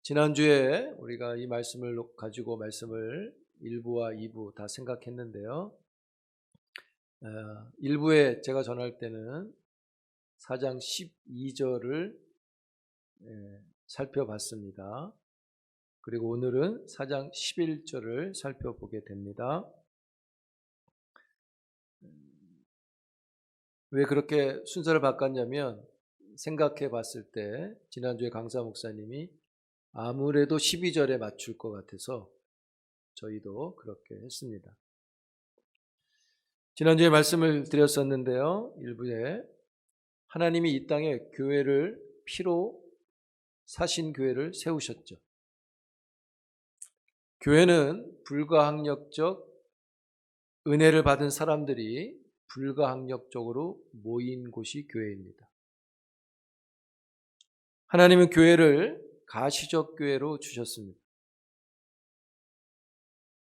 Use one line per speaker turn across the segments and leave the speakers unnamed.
지난주에 우리가 이 말씀을 가지고 말씀을 1부와 2부 다 생각했는데요. 1부에 제가 전할 때는 4장 12절을 살펴봤습니다. 그리고 오늘은 4장 11절을 살펴보게 됩니다. 왜 그렇게 순서를 바꿨냐면 생각해 봤을 때 지난주에 강사 목사님이 아무래도 12절에 맞출 것 같아서 저희도 그렇게 했습니다. 지난주에 말씀을 드렸었는데요. 일부에 하나님이 이 땅에 교회를 피로 사신 교회를 세우셨죠. 교회는 불가항력적 은혜를 받은 사람들이 불가항력적으로 모인 곳이 교회입니다. 하나님은 교회를 가시적 교회로 주셨습니다.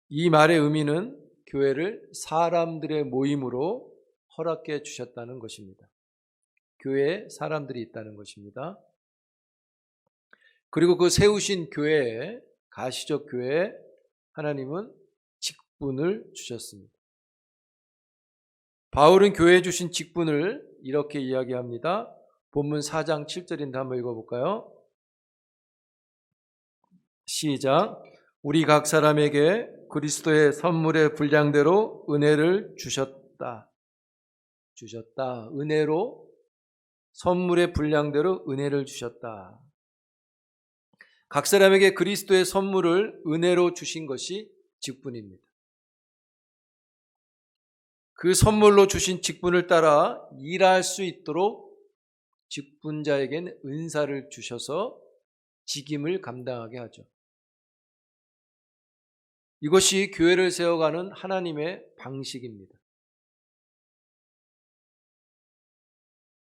이 말의 의미는 교회를 사람들의 모임으로 허락해 주셨다는 것입니다. 교회에 사람들이 있다는 것입니다. 그리고 그 세우신 교회에, 가시적 교회에 하나님은 직분을 주셨습니다. 바울은 교회에 주신 직분을 이렇게 이야기합니다. 본문 4장 7절인데 한번 읽어볼까요? 시작. 우리 각 사람에게 그리스도의 선물의 분량대로 은혜를 주셨다. 은혜로 선물의 분량대로 은혜를 주셨다. 각 사람에게 그리스도의 선물을 은혜로 주신 것이 직분입니다. 그 선물로 주신 직분을 따라 일할 수 있도록 직분자에게는 은사를 주셔서 직임을 감당하게 하죠. 이것이 교회를 세워가는 하나님의 방식입니다.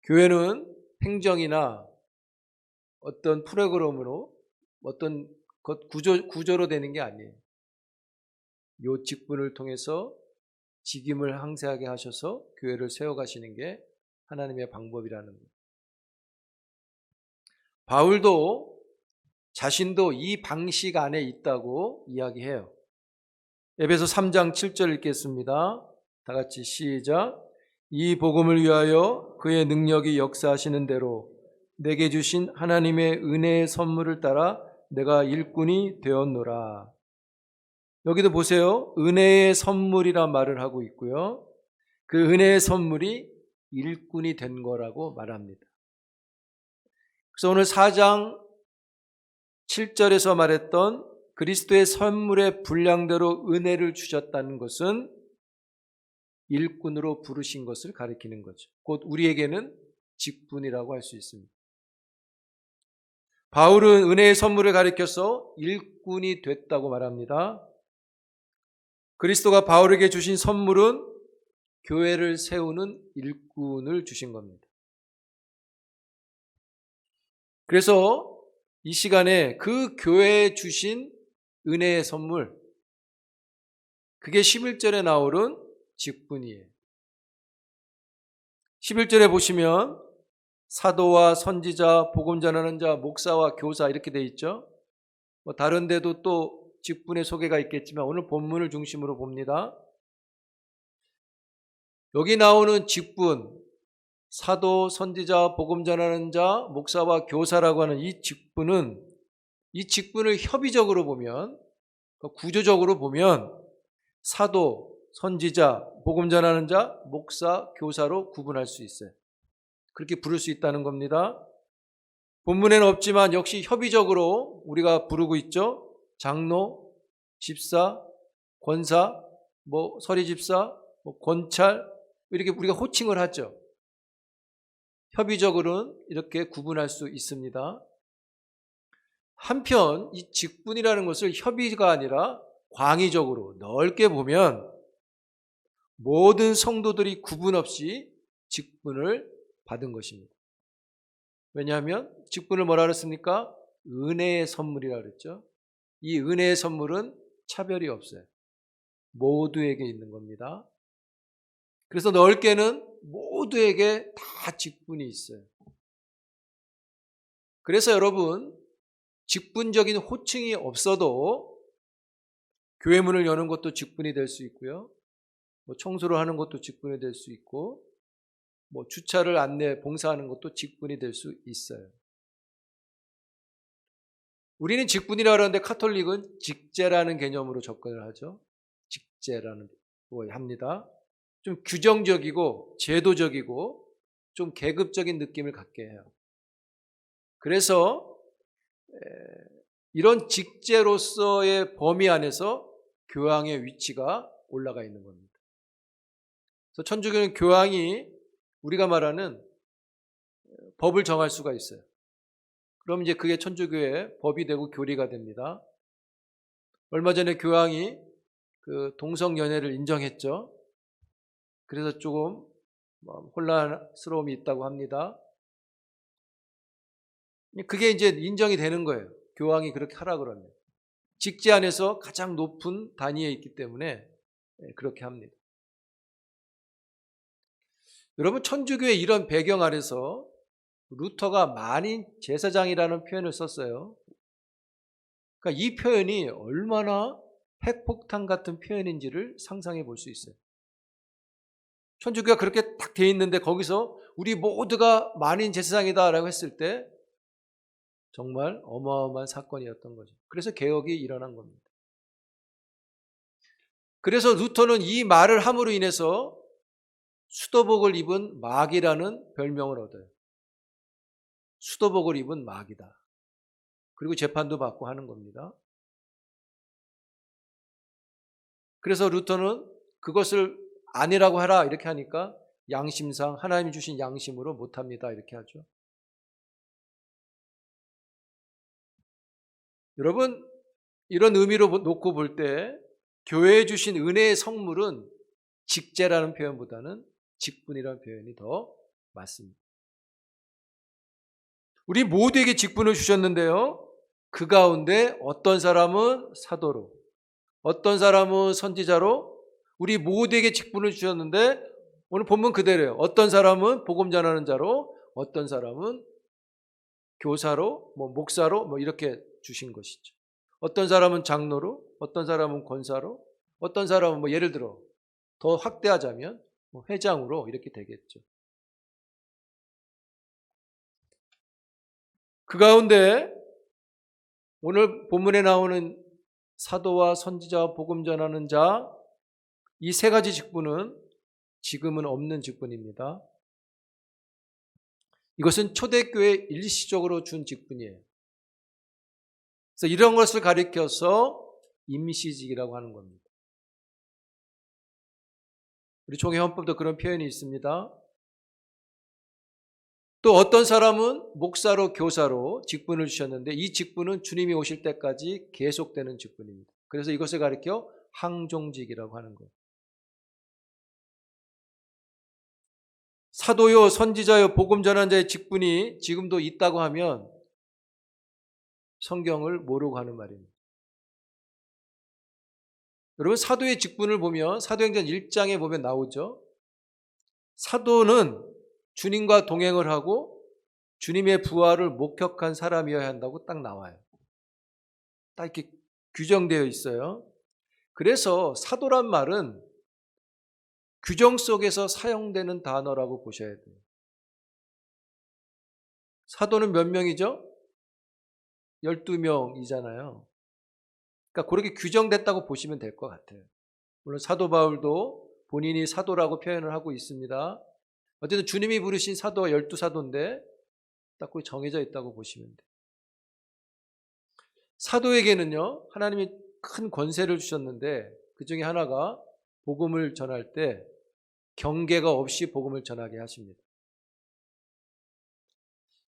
교회는 행정이나 어떤 프로그램으로 어떤 구조로 되는 게 아니에요. 이 직분을 통해서 직임을 항세하게 하셔서 교회를 세워가시는 게 하나님의 방법이라는 거예요. 바울도 자신도 이 방식 안에 있다고 이야기해요. 에베소 3장 7절 읽겠습니다. 다 같이 시작. 이 복음을 위하여 그의 능력이 역사하시는 대로 내게 주신 하나님의 은혜의 선물을 따라 내가 일꾼이 되었노라. 여기도 보세요. 은혜의 선물이란 말을 하고 있고요. 그 은혜의 선물이 일꾼이 된 거라고 말합니다. 그래서 오늘 4장 7절에서 말했던 그리스도의 선물의 분량대로 은혜를 주셨다는 것은 일꾼으로 부르신 것을 가리키는 거죠. 곧 우리에게는 직분이라고 할 수 있습니다. 바울은 은혜의 선물을 가리켜서 일꾼이 됐다고 말합니다. 그리스도가 바울에게 주신 선물은 교회를 세우는 일꾼을 주신 겁니다. 그래서 이 시간에 그 교회에 주신 은혜의 선물, 그게 11절에 나오는 직분이에요. 11절에 보시면 사도와 선지자, 복음 전하는 자, 목사와 교사 이렇게 돼 있죠. 다른 데도 또 직분의 소개가 있겠지만 오늘 본문을 중심으로 봅니다. 여기 나오는 직분, 사도, 선지자, 복음 전하는 자, 목사와 교사라고 하는 이 직분을 협의적으로 보면, 구조적으로 보면 사도, 선지자, 복음 전하는 자, 목사, 교사로 구분할 수 있어요. 그렇게 부를 수 있다는 겁니다. 본문에는 없지만 역시 협의적으로 우리가 부르고 있죠. 장로, 집사, 권사, 서리집사, 권찰 이렇게 우리가 호칭을 하죠. 협의적으로는 이렇게 구분할 수 있습니다. 한편 이 직분이라는 것을 협의가 아니라 광의적으로 넓게 보면 모든 성도들이 구분 없이 직분을 받은 것입니다. 왜냐하면 직분을 뭐라 그랬습니까? 은혜의 선물이라고 그랬죠. 이 은혜의 선물은 차별이 없어요. 모두에게 있는 겁니다. 그래서 넓게는 모두에게 다 직분이 있어요. 그래서 여러분, 직분적인 호칭이 없어도 교회 문을 여는 것도 직분이 될 수 있고요. 청소를 하는 것도 직분이 될 수 있고, 주차를 안내 봉사하는 것도 직분이 될 수 있어요. 우리는 직분이라고 하는데 카톨릭은 직제라는 개념으로 접근을 하죠. 직제라는 걸 합니다. 좀 규정적이고 제도적이고 좀 계급적인 느낌을 갖게 해요. 그래서 이런 직제로서의 범위 안에서 교황의 위치가 올라가 있는 겁니다. 그래서 천주교는 교황이 우리가 말하는 법을 정할 수가 있어요. 그럼 이제 그게 천주교의 법이 되고 교리가 됩니다. 얼마 전에 교황이 그 동성연애를 인정했죠. 그래서 조금 혼란스러움이 있다고 합니다. 그게 이제 인정이 되는 거예요. 교황이 그렇게 하라 그러면. 직제 안에서 가장 높은 단위에 있기 때문에 그렇게 합니다. 여러분, 천주교의 이런 배경 아래서 루터가 만인 제사장이라는 표현을 썼어요. 그러니까 이 표현이 얼마나 핵폭탄 같은 표현인지를 상상해 볼 수 있어요. 천주교가 그렇게 딱 돼 있는데 거기서 우리 모두가 만인 제사장이다라고 했을 때 정말 어마어마한 사건이었던 거죠. 그래서 개혁이 일어난 겁니다. 그래서 루터는 이 말을 함으로 인해서 수도복을 입은 마귀라는 별명을 얻어요. 수도복을 입은 마귀다. 그리고 재판도 받고 하는 겁니다. 그래서 루터는 그것을 아니라고 하라 이렇게 하니까 양심상 하나님이 주신 양심으로 못합니다 이렇게 하죠. 여러분, 이런 의미로 놓고 볼 때 교회에 주신 은혜의 성물은 직제라는 표현보다는 직분이라는 표현이 더 맞습니다. 우리 모두에게 직분을 주셨는데요. 그 가운데 어떤 사람은 사도로, 어떤 사람은 선지자로, 우리 모두에게 직분을 주셨는데 오늘 본문 그대로예요. 어떤 사람은 복음 전하는 자로, 어떤 사람은 교사로, 목사로 이렇게 주신 것이죠. 어떤 사람은 장로로, 어떤 사람은 권사로, 어떤 사람은 예를 들어 더 확대하자면 회장으로 이렇게 되겠죠. 그 가운데 오늘 본문에 나오는 사도와 선지자와 복음 전하는 자, 이 세 가지 직분은 지금은 없는 직분입니다. 이것은 초대교회 일시적으로 준 직분이에요. 그래서 이런 것을 가리켜서 임시직이라고 하는 겁니다. 우리 총회헌법도 그런 표현이 있습니다. 또 어떤 사람은 목사로 교사로 직분을 주셨는데 이 직분은 주님이 오실 때까지 계속되는 직분입니다. 그래서 이것을 가리켜 항종직이라고 하는 거예요. 사도요, 선지자요, 복음 전환자의 직분이 지금도 있다고 하면 성경을 모르고 하는 말입니다. 여러분, 사도의 직분을 보면 사도행전 1장에 보면 나오죠. 사도는 주님과 동행을 하고 주님의 부활을 목격한 사람이어야 한다고 딱 나와요. 딱 이렇게 규정되어 있어요. 그래서 사도란 말은 규정 속에서 사용되는 단어라고 보셔야 돼요. 사도는 몇 명이죠? 12명이잖아요. 그러니까 그렇게 규정됐다고 보시면 될 것 같아요. 물론 사도 바울도 본인이 사도라고 표현을 하고 있습니다. 어쨌든 주님이 부르신 사도가 12사도인데 딱 그렇게 정해져 있다고 보시면 돼요. 사도에게는요, 하나님이 큰 권세를 주셨는데 그 중에 하나가 복음을 전할 때 경계가 없이 복음을 전하게 하십니다.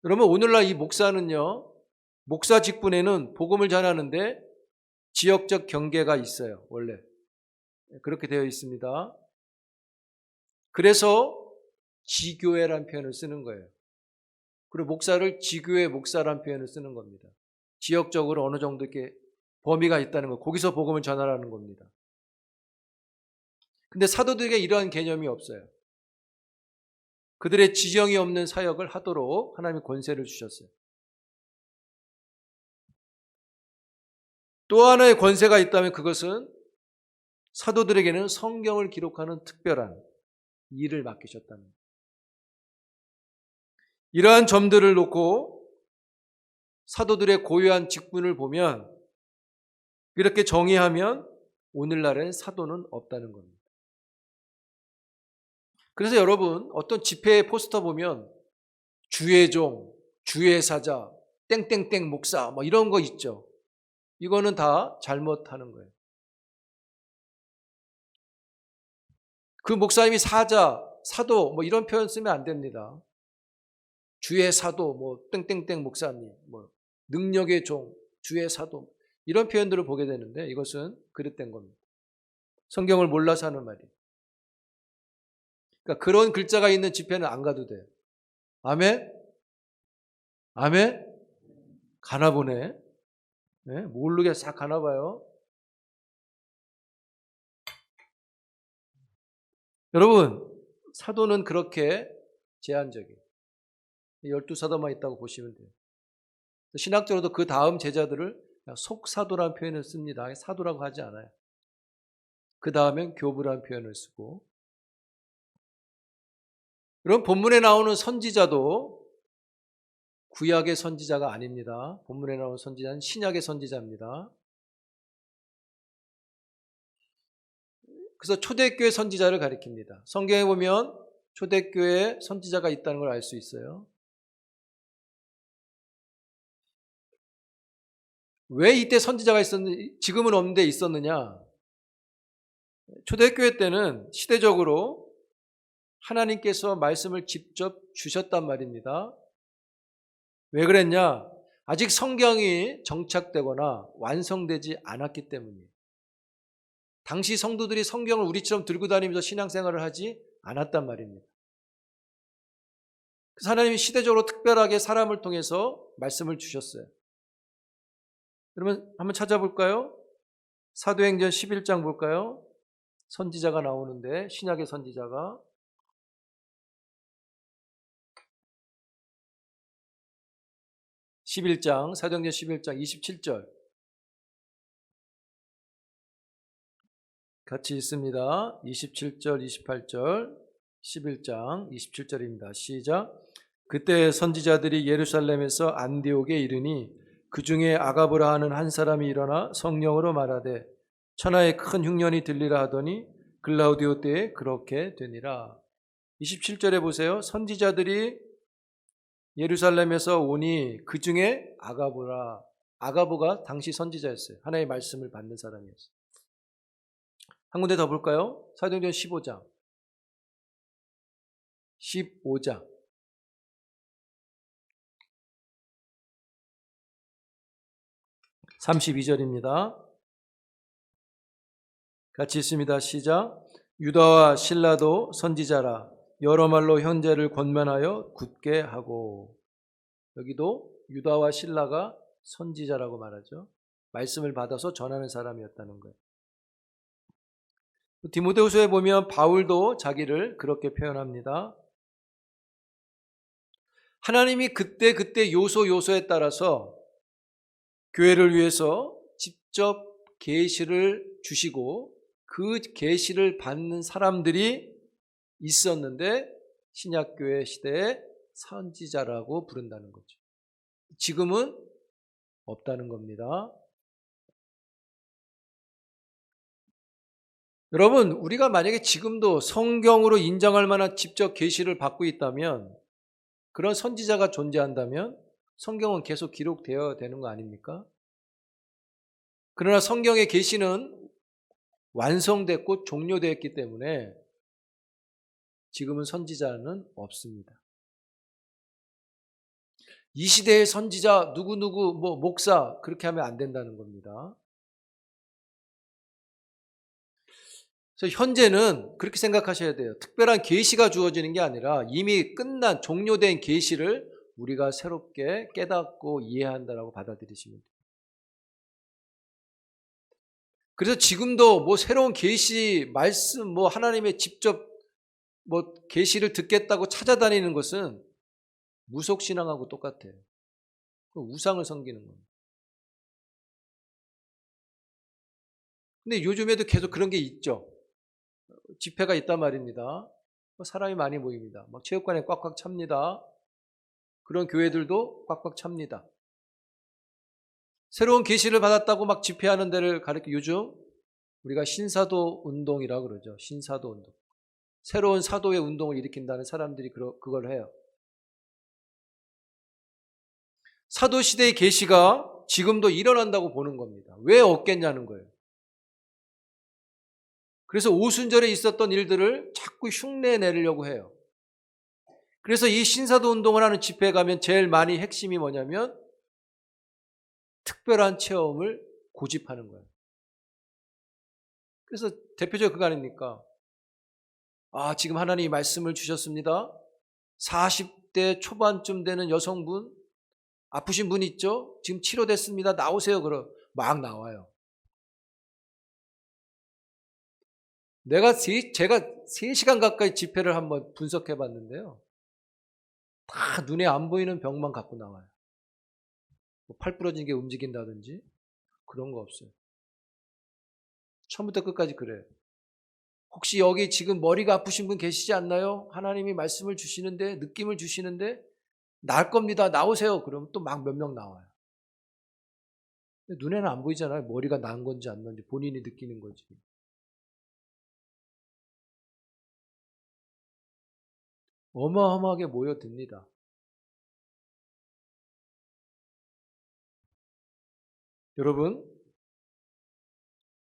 여러분, 오늘날 이 목사는요, 목사 직분에는 복음을 전하는데 지역적 경계가 있어요. 원래 그렇게 되어 있습니다. 그래서 지교회라는 표현을 쓰는 거예요. 그리고 목사를 지교회 목사라는 표현을 쓰는 겁니다. 지역적으로 어느 정도 이렇게 범위가 있다는 거, 거기서 복음을 전하라는 겁니다. 근데 사도들에게 이러한 개념이 없어요. 그들의 지정이 없는 사역을 하도록 하나님이 권세를 주셨어요. 또 하나의 권세가 있다면 그것은 사도들에게는 성경을 기록하는 특별한 일을 맡기셨다는 거예요. 이러한 점들을 놓고 사도들의 고유한 직분을 보면, 이렇게 정의하면 오늘날엔 사도는 없다는 겁니다. 그래서 여러분, 어떤 집회 포스터 보면 주의 종, 주의 사자, 땡땡땡 목사 뭐 이런 거 있죠. 이거는 다 잘못하는 거예요. 그 목사님이 사자, 사도 뭐 이런 표현 쓰면 안 됩니다. 주의 사도, 뭐 땡땡땡 목사님, 뭐 능력의 종, 주의 사도 이런 표현들을 보게 되는데 이것은 그릇된 겁니다. 성경을 몰라서 하는 말이에요. 그러니까 그런 글자가 있는 집회는 안 가도 돼요. 아멘? 아멘? 가나 보네. 네? 모르게 싹 가나 봐요. 여러분, 사도는 그렇게 제한적이에요. 12사도만 있다고 보시면 돼요. 신학적으로도 그 다음 제자들을 속사도라는 표현을 씁니다. 사도라고 하지 않아요. 그 다음엔 교부라는 표현을 쓰고. 그럼 본문에 나오는 선지자도 구약의 선지자가 아닙니다. 본문에 나오는 선지자는 신약의 선지자입니다. 그래서 초대교회 선지자를 가리킵니다. 성경에 보면 초대교회에 선지자가 있다는 걸 알 수 있어요. 왜 이때 선지자가 있었는지, 지금은 없는데 있었느냐? 초대교회 때는 시대적으로 하나님께서 말씀을 직접 주셨단 말입니다. 왜 그랬냐? 아직 성경이 정착되거나 완성되지 않았기 때문이에요. 당시 성도들이 성경을 우리처럼 들고 다니면서 신앙생활을 하지 않았단 말입니다. 그래서 하나님이 시대적으로 특별하게 사람을 통해서 말씀을 주셨어요. 그러면 한번 찾아볼까요? 사도행전 11장 볼까요? 선지자가 나오는데, 신약의 선지자가 11장, 사도행전 11장 27절 같이 있습니다. 27절, 28절, 11장 27절입니다. 시작. 그때 선지자들이 예루살렘에서 안디옥에 이르니 그 중에 아가보라 하는 한 사람이 일어나 성령으로 말하되 천하에 큰 흉년이 들리라 하더니 글라우디오 때에 그렇게 되니라. 27절에 보세요. 선지자들이 예루살렘에서 오니 그 중에 아가보라. 아가보가 당시 선지자였어요. 하나님의 말씀을 받는 사람이었어요. 한 군데 더 볼까요? 사도행전 15장 32절입니다. 같이 있습니다. 시작. 유다와 실라도 선지자라 여러 말로 형제를 권면하여 굳게 하고. 여기도 유다와 실라가 선지자라고 말하죠. 말씀을 받아서 전하는 사람이었다는 거예요. 디모데후서에 보면 바울도 자기를 그렇게 표현합니다. 하나님이 그때 요소에 따라서 교회를 위해서 직접 계시를 주시고 그 계시를 받는 사람들이 있었는데 신약교회 시대에 선지자라고 부른다는 거죠. 지금은 없다는 겁니다. 여러분, 우리가 만약에 지금도 성경으로 인정할 만한 직접 계시를 받고 있다면, 그런 선지자가 존재한다면 성경은 계속 기록되어야 되는 거 아닙니까? 그러나 성경의 계시는 완성됐고 종료되었기 때문에 지금은 선지자는 없습니다. 이 시대의 선지자 누구누구 뭐 목사 그렇게 하면 안 된다는 겁니다. 그래서 현재는 그렇게 생각하셔야 돼요. 특별한 계시가 주어지는 게 아니라 이미 끝난 종료된 계시를 우리가 새롭게 깨닫고 이해한다라고 받아들이시면 돼요. 그래서 지금도 뭐 새로운 계시 말씀 뭐 하나님의 직접 뭐 계시를 듣겠다고 찾아다니는 것은 무속신앙하고 똑같아요. 우상을 섬기는 겁니다. 근데 요즘에도 계속 그런 게 있죠. 집회가 있단 말입니다. 사람이 많이 모입니다. 막 체육관에 꽉꽉 찹니다. 그런 교회들도 꽉꽉 찹니다. 새로운 계시를 받았다고 막 집회하는 데를 가리켜 요즘 우리가 신사도 운동이라고 그러죠. 신사도 운동. 새로운 사도의 운동을 일으킨다는 사람들이 그걸 해요. 사도시대의 계시가 지금도 일어난다고 보는 겁니다. 왜 없겠냐는 거예요. 그래서 오순절에 있었던 일들을 자꾸 흉내 내려고 해요. 그래서 이 신사도 운동을 하는 집회에 가면 제일 많이 핵심이 뭐냐면 특별한 체험을 고집하는 거예요. 그래서 대표적으로 그거 아닙니까? 지금 하나님이 말씀을 주셨습니다. 40대 초반쯤 되는 여성분, 아프신 분 있죠? 지금 치료됐습니다. 나오세요. 그럼 막 나와요. 제가 3시간 가까이 집회를 한번 분석해 봤는데요. 다 눈에 안 보이는 병만 갖고 나와요. 팔 부러진 게 움직인다든지 그런 거 없어요. 처음부터 끝까지 그래요. 혹시 여기 지금 머리가 아프신 분 계시지 않나요? 하나님이 말씀을 주시는데, 느낌을 주시는데 나을 겁니다. 나오세요. 그러면 또 막 몇 명 나와요. 눈에는 안 보이잖아요. 머리가 난 건지 안 난지 본인이 느끼는 거지. 어마어마하게 모여듭니다. 여러분,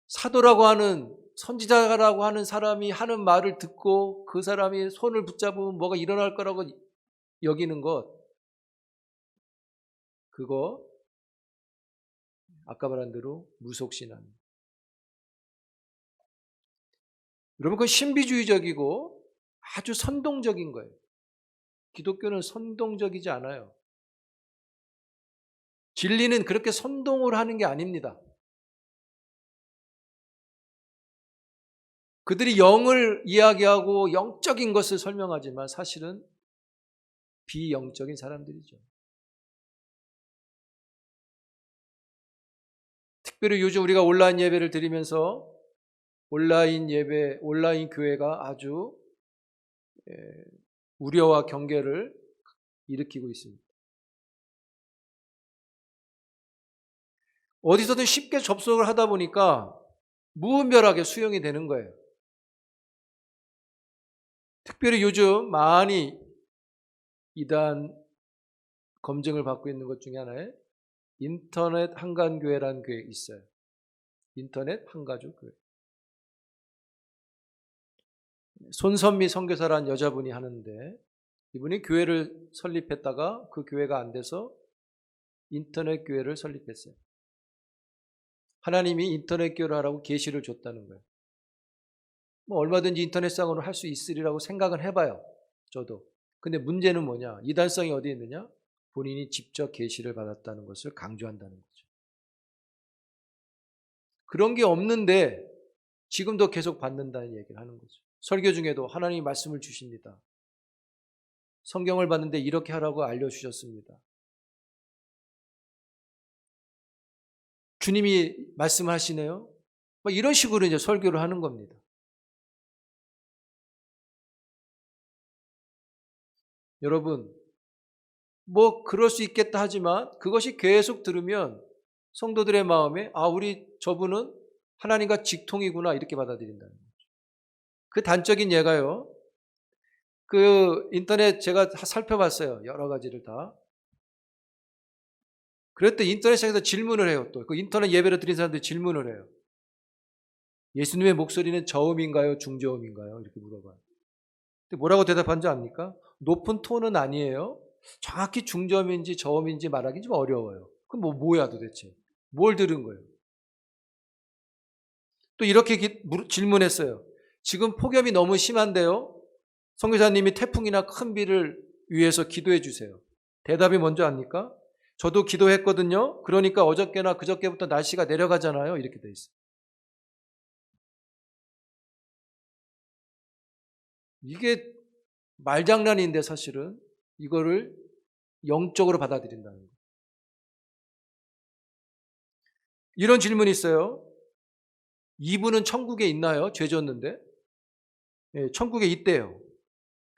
사도라고 하는 선지자라고 하는 사람이 하는 말을 듣고 그 사람이 손을 붙잡으면 뭐가 일어날 거라고 여기는 것, 그거 아까 말한 대로 무속신앙. 여러분, 그건 신비주의적이고 아주 선동적인 거예요. 기독교는 선동적이지 않아요. 진리는 그렇게 선동을 하는 게 아닙니다. 그들이 영을 이야기하고 영적인 것을 설명하지만 사실은 비영적인 사람들이죠. 특별히 요즘 우리가 온라인 예배를 드리면서 온라인 예배, 온라인 교회가 아주 우려와 경계를 일으키고 있습니다. 어디서든 쉽게 접속을 하다 보니까 무분별하게 수용이 되는 거예요. 특별히 요즘 많이 이단 검증을 받고 있는 것 중에 하나에 인터넷 한간교회라는 교회 있어요. 인터넷 한가족 교회. 손선미 선교사라는 여자분이 하는데 이분이 교회를 설립했다가 그 교회가 안 돼서 인터넷 교회를 설립했어요. 하나님이 인터넷 교회를 하라고 계시를 줬다는 거예요. 얼마든지 인터넷상으로 할 수 있으리라고 생각은 해봐요. 저도. 근데 문제는 뭐냐? 이단성이 어디에 있느냐? 본인이 직접 계시를 받았다는 것을 강조한다는 거죠. 그런 게 없는데 지금도 계속 받는다는 얘기를 하는 거죠. 설교 중에도 하나님이 말씀을 주십니다. 성경을 봤는데 이렇게 하라고 알려주셨습니다. 주님이 말씀하시네요. 이런 식으로 이제 설교를 하는 겁니다. 여러분, 그럴 수 있겠다 하지만 그것이 계속 들으면 성도들의 마음에 우리 저분은 하나님과 직통이구나 이렇게 받아들인다는 거죠. 그 단적인 예가요. 그 인터넷 제가 살펴봤어요. 여러 가지를 다. 그랬더니 인터넷상에서 질문을 해요. 또 그 인터넷 예배를 드린 사람들이 질문을 해요. 예수님의 목소리는 저음인가요? 중저음인가요? 이렇게 물어봐요. 근데 뭐라고 대답한지 압니까? 높은 톤은 아니에요. 정확히 중저음인지 저음인지 말하기 좀 어려워요. 그럼 뭐야 도대체? 뭘 들은 거예요? 또 이렇게 질문했어요. 지금 폭염이 너무 심한데요. 선교사님이 태풍이나 큰 비를 위해서 기도해 주세요. 대답이 뭔지 압니까? 저도 기도했거든요. 그러니까 어저께나 그저께부터 날씨가 내려가잖아요. 이렇게 돼 있어요. 이게 말장난인데 사실은 이거를 영적으로 받아들인다는 거예요. 이런 질문이 있어요. 이분은 천국에 있나요? 죄 졌는데? 예, 천국에 있대요.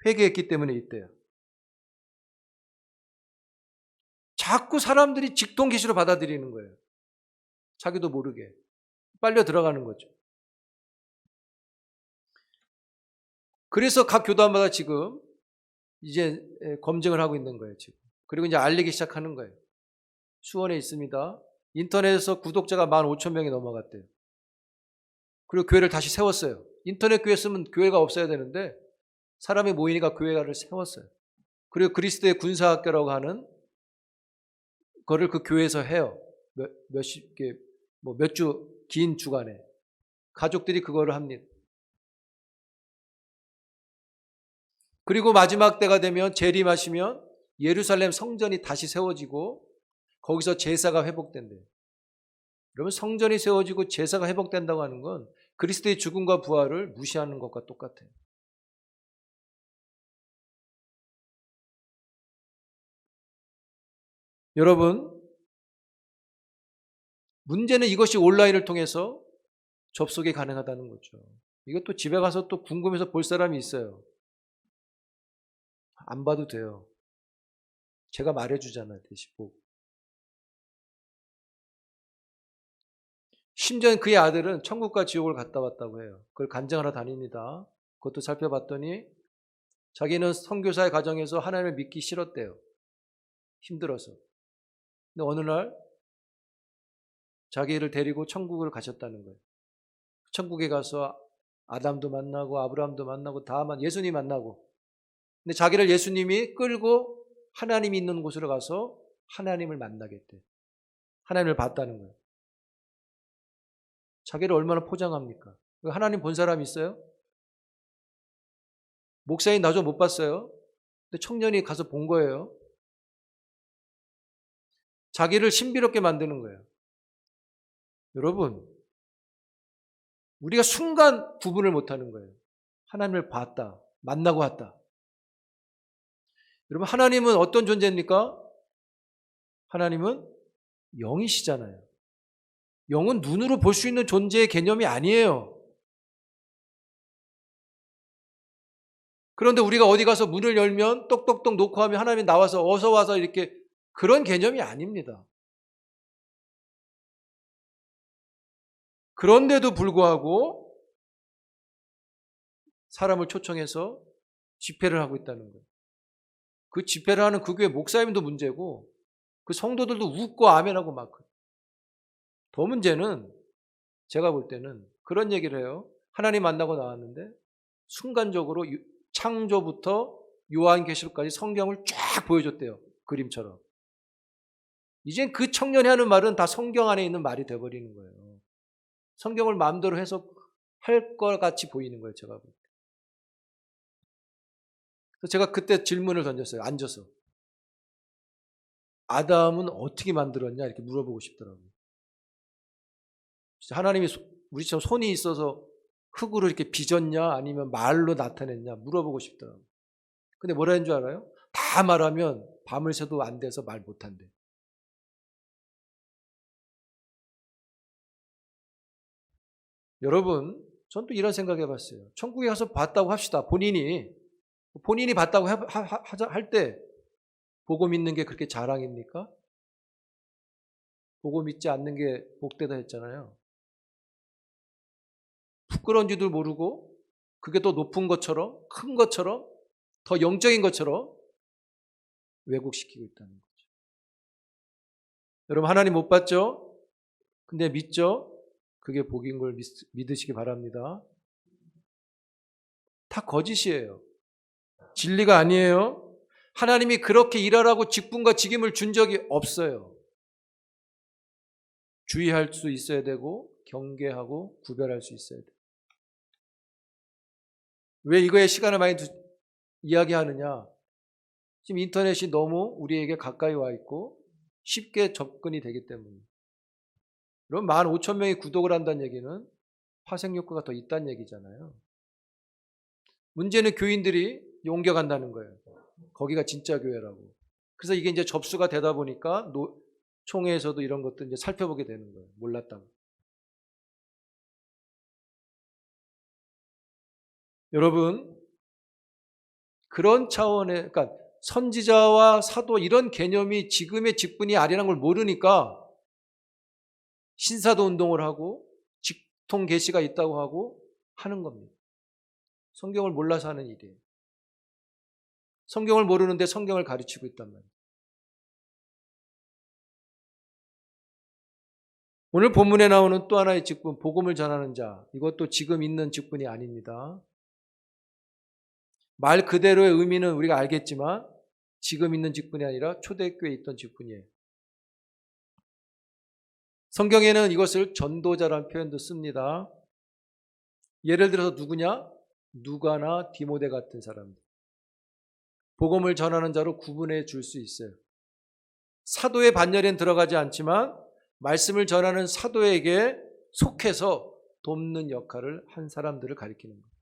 회개했기 때문에 있대요. 자꾸 사람들이 직통계시로 받아들이는 거예요. 자기도 모르게. 빨려 들어가는 거죠. 그래서 각 교단마다 지금 이제 검증을 하고 있는 거예요, 지금. 그리고 이제 알리기 시작하는 거예요. 수원에 있습니다. 인터넷에서 구독자가 15,000명이 넘어갔대요. 그리고 교회를 다시 세웠어요. 인터넷 교회 쓰면 교회가 없어야 되는데 사람이 모이니까 교회를 세웠어요. 그리고 그리스도의 군사학교라고 하는 거를 그 교회에서 해요. 몇십 개, 몇 주 긴 주간에. 가족들이 그거를 합니다. 그리고 마지막 때가 되면 재림하시면 예루살렘 성전이 다시 세워지고 거기서 제사가 회복된대요. 여러분, 성전이 세워지고 제사가 회복된다고 하는 건 그리스도의 죽음과 부활을 무시하는 것과 똑같아요. 여러분, 문제는 이것이 온라인을 통해서 접속이 가능하다는 거죠. 이것도 집에 가서 또 궁금해서 볼 사람이 있어요. 안 봐도 돼요. 제가 말해주잖아요, 대신 보고. 심지어 그의 아들은 천국과 지옥을 갔다 왔다고 해요. 그걸 간증하러 다닙니다. 그것도 살펴봤더니 자기는 선교사의 가정에서 하나님을 믿기 싫었대요. 힘들어서. 근데 어느 날 자기를 데리고 천국을 가셨다는 거예요. 천국에 가서 아담도 만나고 아브라함도 만나고 예수님 만나고. 근데 자기를 예수님이 끌고 하나님이 있는 곳으로 가서 하나님을 만나겠대. 하나님을 봤다는 거예요. 자기를 얼마나 포장합니까? 하나님 본 사람이 있어요? 목사님 나도 못 봤어요. 근데 청년이 가서 본 거예요. 자기를 신비롭게 만드는 거예요. 여러분, 우리가 순간 구분을 못하는 거예요. 하나님을 봤다, 만나고 왔다. 여러분, 하나님은 어떤 존재입니까? 하나님은 영이시잖아요. 영은 눈으로 볼 수 있는 존재의 개념이 아니에요. 그런데 우리가 어디 가서 문을 열면 똑똑똑 놓고 하면 하나님이 나와서 어서 와서 이렇게, 그런 개념이 아닙니다. 그런데도 불구하고 사람을 초청해서 집회를 하고 있다는 거예요. 그 집회를 하는 그 교회 목사님도 문제고 그 성도들도 웃고 아멘하고 막. 더 문제는 제가 볼 때는 그런 얘기를 해요. 하나님 만나고 나왔는데 순간적으로 창조부터 요한계시록까지 성경을 쫙 보여줬대요. 그림처럼. 이젠 그 청년이 하는 말은 다 성경 안에 있는 말이 돼버리는 거예요. 성경을 마음대로 해석할 것 같이 보이는 거예요. 제가 볼 때. 그래서 제가 그때 질문을 던졌어요. 앉아서. 아담은 어떻게 만들었냐 이렇게 물어보고 싶더라고요. 하나님이 우리처럼 손이 있어서 흙으로 이렇게 빚었냐 아니면 말로 나타냈냐 물어보고 싶더라고요. 근데 뭐라 했는 줄 알아요? 다 말하면 밤을 새도 안 돼서 말 못한대. 여러분, 전 또 이런 생각 해봤어요. 천국에 가서 봤다고 합시다. 본인이 봤다고 할 때 보고 믿는 게 그렇게 자랑입니까? 보고 믿지 않는 게 복되다 했잖아요. 부끄러운 줄도 모르고 그게 더 높은 것처럼, 큰 것처럼, 더 영적인 것처럼 왜곡시키고 있다는 거죠. 여러분, 하나님 못 봤죠? 근데 믿죠? 그게 복인 걸 믿으시기 바랍니다. 다 거짓이에요. 진리가 아니에요. 하나님이 그렇게 일하라고 직분과 직임을 준 적이 없어요. 주의할 수 있어야 되고 경계하고 구별할 수 있어야 돼요. 왜 이거에 시간을 많이 이야기하느냐? 지금 인터넷이 너무 우리에게 가까이 와 있고 쉽게 접근이 되기 때문에. 그럼 15,000명이 구독을 한다는 얘기는 파생 효과가 더 있다는 얘기잖아요. 문제는 교인들이 옮겨간다는 거예요. 거기가 진짜 교회라고. 그래서 이게 이제 접수가 되다 보니까 총회에서도 이런 것들 이제 살펴보게 되는 거예요. 몰랐다고. 여러분, 그런 차원의, 그러니까 선지자와 사도 이런 개념이 지금의 직분이 아니라는 걸 모르니까 신사도 운동을 하고 직통 계시가 있다고 하고 하는 겁니다. 성경을 몰라서 하는 일이에요. 성경을 모르는데 성경을 가르치고 있단 말이에요. 오늘 본문에 나오는 또 하나의 직분, 복음을 전하는 자, 이것도 지금 있는 직분이 아닙니다. 말 그대로의 의미는 우리가 알겠지만 지금 있는 직분이 아니라 초대교회에 있던 직분이에요. 성경에는 이것을 전도자라는 표현도 씁니다. 예를 들어서 누구냐? 누가나 디모데 같은 사람들. 복음을 전하는 자로 구분해 줄 수 있어요. 사도의 반열에는 들어가지 않지만 말씀을 전하는 사도에게 속해서 돕는 역할을 한 사람들을 가리키는 거예요.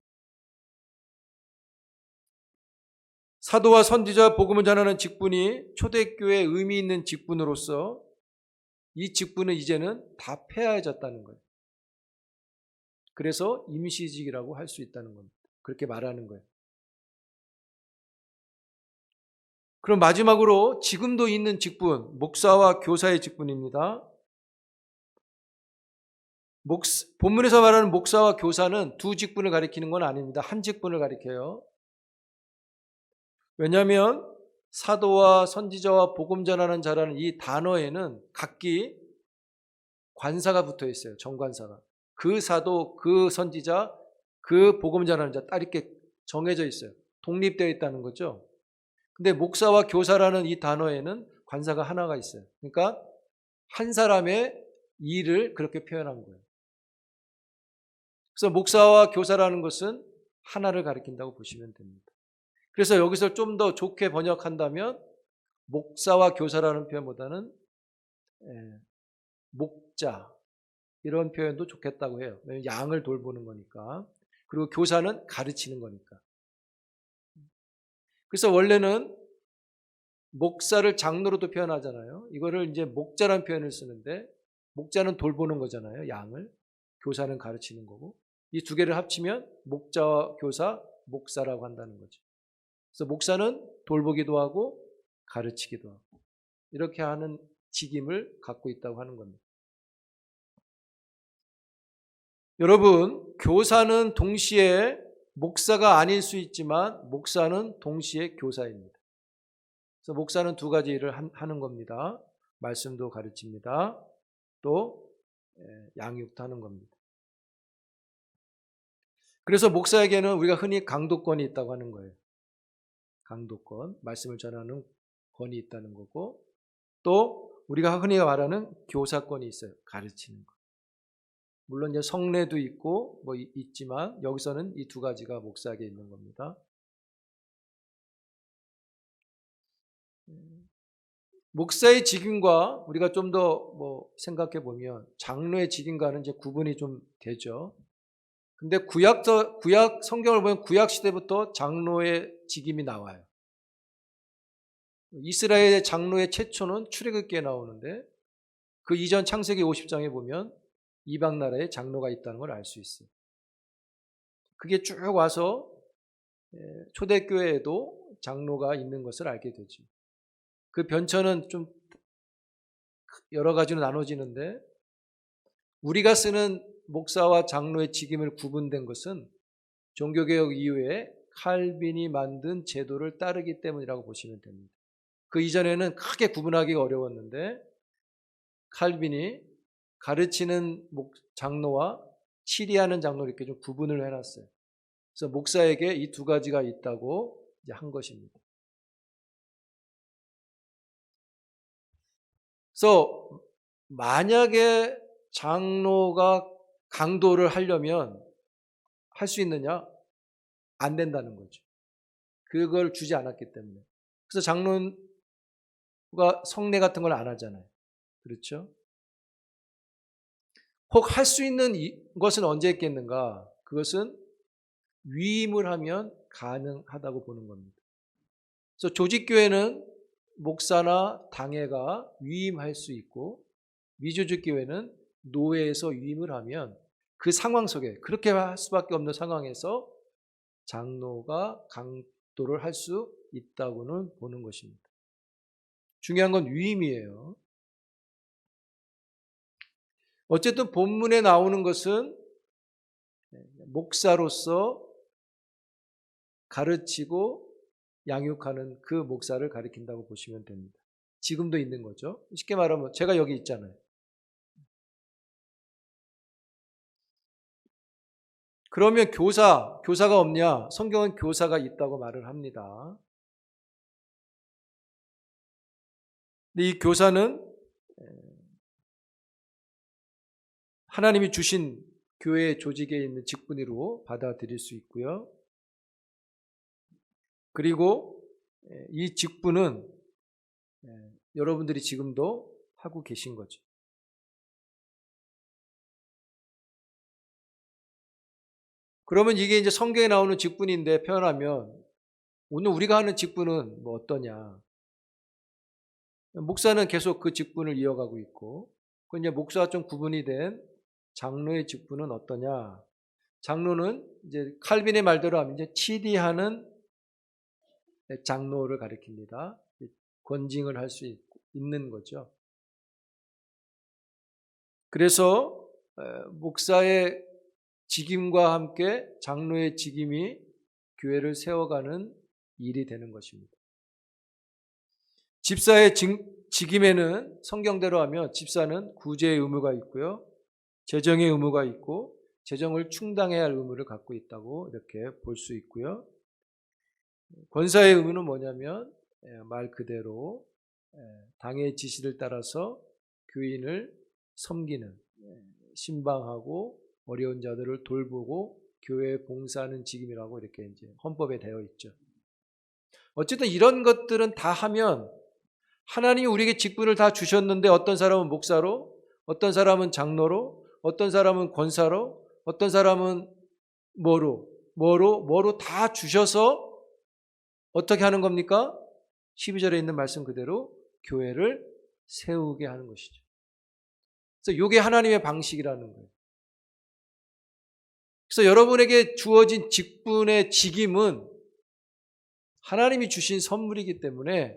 사도와 선지자 복음을 전하는 직분이 초대교회에 의미 있는 직분으로서 이 직분은 이제는 다 폐하해졌다는 거예요. 그래서 임시직이라고 할 수 있다는 겁니다. 그렇게 말하는 거예요. 그럼 마지막으로 지금도 있는 직분, 목사와 교사의 직분입니다. 본문에서 말하는 목사와 교사는 두 직분을 가리키는 건 아닙니다. 한 직분을 가리켜요. 왜냐하면 사도와 선지자와 복음 전하는 자라는 이 단어에는 각기 관사가 붙어 있어요. 정관사가. 그 사도, 그 선지자, 그 복음 전하는 자 딱 이렇게 정해져 있어요. 독립되어 있다는 거죠. 근데 목사와 교사라는 이 단어에는 관사가 하나가 있어요. 그러니까 한 사람의 일을 그렇게 표현한 거예요. 그래서 목사와 교사라는 것은 하나를 가리킨다고 보시면 됩니다. 그래서 여기서 좀 더 좋게 번역한다면 목사와 교사라는 표현보다는 목자 이런 표현도 좋겠다고 해요. 왜냐하면 양을 돌보는 거니까. 그리고 교사는 가르치는 거니까. 그래서 원래는 목사를 장로로도 표현하잖아요. 이거를 이제 목자라는 표현을 쓰는데 목자는 돌보는 거잖아요. 양을. 교사는 가르치는 거고. 이 두 개를 합치면 목자와 교사, 목사라고 한다는 거죠. 그래서 목사는 돌보기도 하고 가르치기도 하고 이렇게 하는 직임을 갖고 있다고 하는 겁니다. 여러분, 교사는 동시에 목사가 아닐 수 있지만 목사는 동시에 교사입니다. 그래서 목사는 두 가지 일을 하는 겁니다. 말씀도 가르칩니다. 또 양육도 하는 겁니다. 그래서 목사에게는 우리가 흔히 강도권이 있다고 하는 거예요. 강도권, 말씀을 전하는 권이 있다는 거고 또 우리가 흔히 말하는 교사권이 있어요. 가르치는 거. 물론 이제 성례도 있고 뭐 있지만 여기서는 이 두 가지가 목사에게 있는 겁니다. 목사의 직임과 우리가 좀 더 뭐 생각해 보면 장로의 직임과는 이제 구분이 좀 되죠. 근데 구약 성경을 보면 구약 시대부터 장로의 직임이 나와요. 이스라엘의 장로의 최초는 출애굽기에 나오는데 그 이전 창세기 50장에 보면 이방 나라에 장로가 있다는 걸 알 수 있어요. 그게 쭉 와서 초대교회에도 장로가 있는 것을 알게 되죠. 그 변천은 좀 여러 가지로 나눠지는데 우리가 쓰는 목사와 장로의 직임을 구분된 것은 종교개혁 이후에 칼빈이 만든 제도를 따르기 때문이라고 보시면 됩니다. 그 이전에는 크게 구분하기가 어려웠는데 칼빈이 가르치는 장로와 치리하는 장로 이렇게 좀 구분을 해놨어요. 그래서 목사에게 이 두 가지가 있다고 이제 한 것입니다. 그래서 만약에 장로가 강도를 하려면 할 수 있느냐? 안 된다는 거죠. 그걸 주지 않았기 때문에. 그래서 장로가 성례 같은 걸 안 하잖아요. 그렇죠? 혹 할 수 있는 것은 언제 있겠는가? 그것은 위임을 하면 가능하다고 보는 겁니다. 그래서 조직교회는 목사나 당회가 위임할 수 있고 미조직교회는 노회에서 위임을 하면 그 상황 속에 그렇게 할 수밖에 없는 상황에서 장로가 강도를 할 수 있다고는 보는 것입니다. 중요한 건 위임이에요. 어쨌든 본문에 나오는 것은 목사로서 가르치고 양육하는 그 목사를 가리킨다고 보시면 됩니다. 지금도 있는 거죠. 쉽게 말하면 제가 여기 있잖아요. 그러면 교사가 없냐? 성경은 교사가 있다고 말을 합니다. 근데 이 교사는 하나님이 주신 교회 조직에 있는 직분으로 받아들일 수 있고요. 그리고 이 직분은 여러분들이 지금도 하고 계신 거죠. 그러면 이게 이제 성경에 나오는 직분인데 표현하면 오늘 우리가 하는 직분은 뭐 어떠냐? 목사는 계속 그 직분을 이어가고 있고, 그 이제 목사와 좀 구분이 된 장로의 직분은 어떠냐? 장로는 이제 칼빈의 말대로 하면 이제 치리하는 장로를 가리킵니다. 권징을 할 수 있는 거죠. 그래서 목사의 직임과 함께 장로의 직임이 교회를 세워가는 일이 되는 것입니다. 집사의 직임에는 성경대로 하면 집사는 구제의 의무가 있고요. 재정의 의무가 있고 재정을 충당해야 할 의무를 갖고 있다고 이렇게 볼 수 있고요. 권사의 의무는 뭐냐면 말 그대로 당의 지시를 따라서 교인을 섬기는, 신방하고 어려운 자들을 돌보고 교회에 봉사하는 직임이라고 이렇게 이제 헌법에 되어 있죠. 어쨌든 이런 것들은 다 하면 하나님이 우리에게 직분을 다 주셨는데 어떤 사람은 목사로, 어떤 사람은 장로로, 어떤 사람은 권사로, 어떤 사람은 뭐로 다 주셔서 어떻게 하는 겁니까? 12절에 있는 말씀 그대로 교회를 세우게 하는 것이죠. 그래서 이게 하나님의 방식이라는 거예요. 그래서 여러분에게 주어진 직분의 직임은 하나님이 주신 선물이기 때문에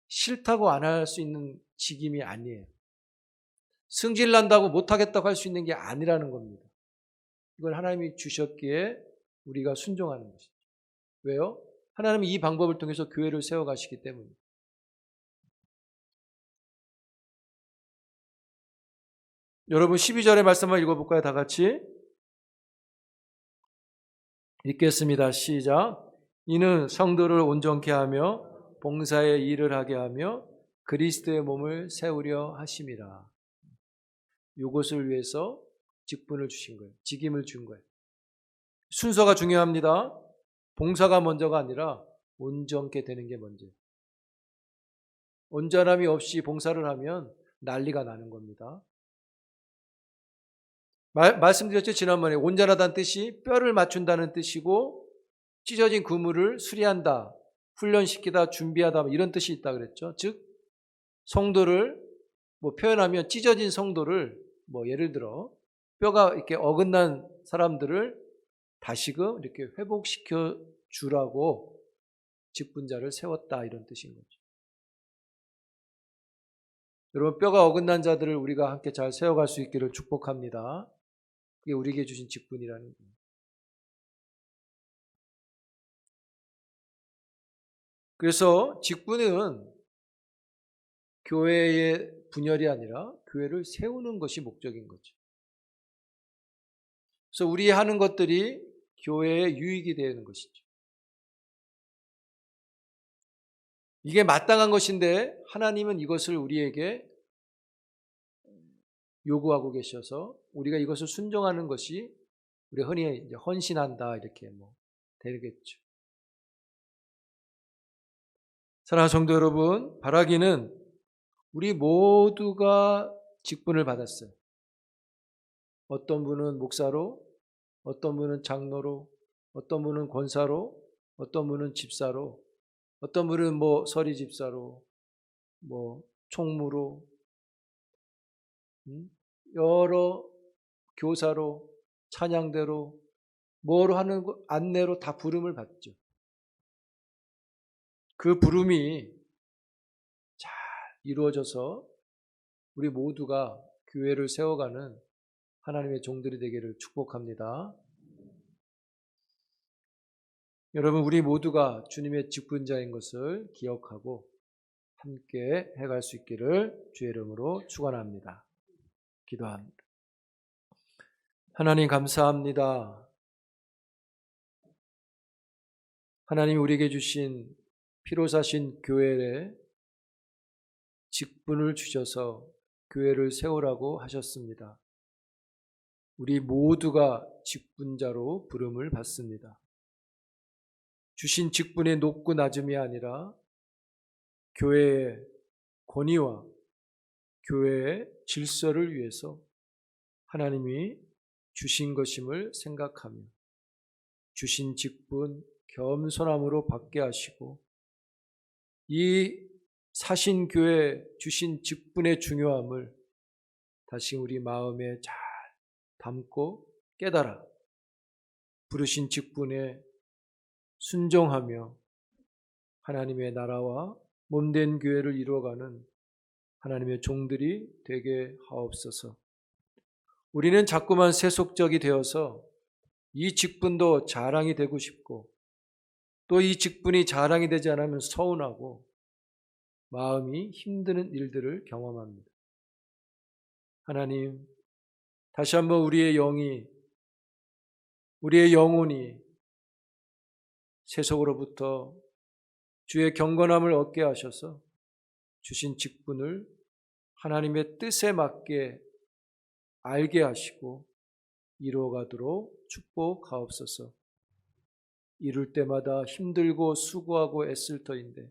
싫다고 안 할 수 있는 직임이 아니에요. 승질 난다고 못하겠다고 할 수 있는 게 아니라는 겁니다. 이걸 하나님이 주셨기에 우리가 순종하는 것이죠. 왜요? 하나님이 이 방법을 통해서 교회를 세워가시기 때문입니다. 여러분 12절의 말씀을 읽어볼까요? 다 같이 읽겠습니다. 시작. 이는 성도를 온전케 하며 봉사의 일을 하게 하며 그리스도의 몸을 세우려 하심이라. 이것을 위해서 직분을 주신 거예요. 직임을 준 거예요. 순서가 중요합니다. 봉사가 먼저가 아니라 온전케 되는 게 먼저예요. 온전함이 없이 봉사를 하면 난리가 나는 겁니다. 말씀드렸죠, 지난번에. 온전하다는 뜻이 뼈를 맞춘다는 뜻이고 찢어진 그물을 수리한다, 훈련시키다, 준비하다 이런 뜻이 있다 그랬죠. 즉 성도를 표현하면 찢어진 성도를 예를 들어 뼈가 이렇게 어긋난 사람들을 다시금 이렇게 회복시켜 주라고 직분자를 세웠다 이런 뜻인 거죠. 여러분 뼈가 어긋난 자들을 우리가 함께 잘 세워갈 수 있기를 축복합니다. 그게 우리에게 주신 직분이라는 거예요. 그래서 직분은 교회의 분열이 아니라 교회를 세우는 것이 목적인 거죠. 그래서 우리 하는 것들이 교회의 유익이 되는 것이죠. 이게 마땅한 것인데 하나님은 이것을 우리에게 요구하고 계셔서 우리가 이것을 순종하는 것이 우리 흔히 이제 헌신한다 이렇게 되겠죠. 사랑하는 성도 여러분, 바라기는 우리 모두가 직분을 받았어요. 어떤 분은 목사로, 어떤 분은 장로로, 어떤 분은 권사로, 어떤 분은 집사로, 어떤 분은 서리 집사로, 총무로, 여러 교사로, 찬양대로 뭐로 하는 안내로 다 부름을 받죠. 그 부름이 잘 이루어져서 우리 모두가 교회를 세워가는 하나님의 종들이 되기를 축복합니다. 여러분, 우리 모두가 주님의 직분자인 것을 기억하고 함께 해갈 수 있기를 주의 이름으로 축원합니다. 기도합니다. 하나님 감사합니다. 하나님이 우리에게 주신 피로 사신 교회에 직분을 주셔서 교회를 세우라고 하셨습니다. 우리 모두가 직분자로 부름을 받습니다. 주신 직분의 높고 낮음이 아니라 교회의 권위와 교회의 질서를 위해서 하나님이 주신 것임을 생각하며 주신 직분 겸손함으로 받게 하시고 이 사신교회 주신 직분의 중요함을 다시 우리 마음에 잘 담고 깨달아 부르신 직분에 순종하며 하나님의 나라와 몸된 교회를 이루어가는 하나님의 종들이 되게 하옵소서. 우리는 자꾸만 세속적이 되어서 이 직분도 자랑이 되고 싶고 또 이 직분이 자랑이 되지 않으면 서운하고 마음이 힘드는 일들을 경험합니다. 하나님, 다시 한번 우리의 영혼이 세속으로부터 주의 경건함을 얻게 하셔서 주신 직분을 하나님의 뜻에 맞게 알게 하시고 이루어가도록 축복하옵소서. 이룰 때마다 힘들고 수고하고 애쓸 터인데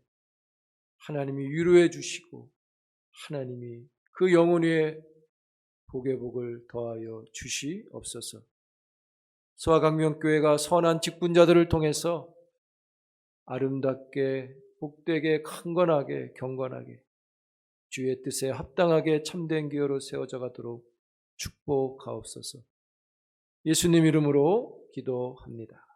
하나님이 위로해 주시고 하나님이 그 영혼 위에 복의 복을 더하여 주시옵소서. 서화강명교회가 선한 직분자들을 통해서 아름답게 복되게 강건하게 경건하게 주의 뜻에 합당하게 참된 교회로 세워져 가도록 축복하옵소서. 예수님 이름으로 기도합니다.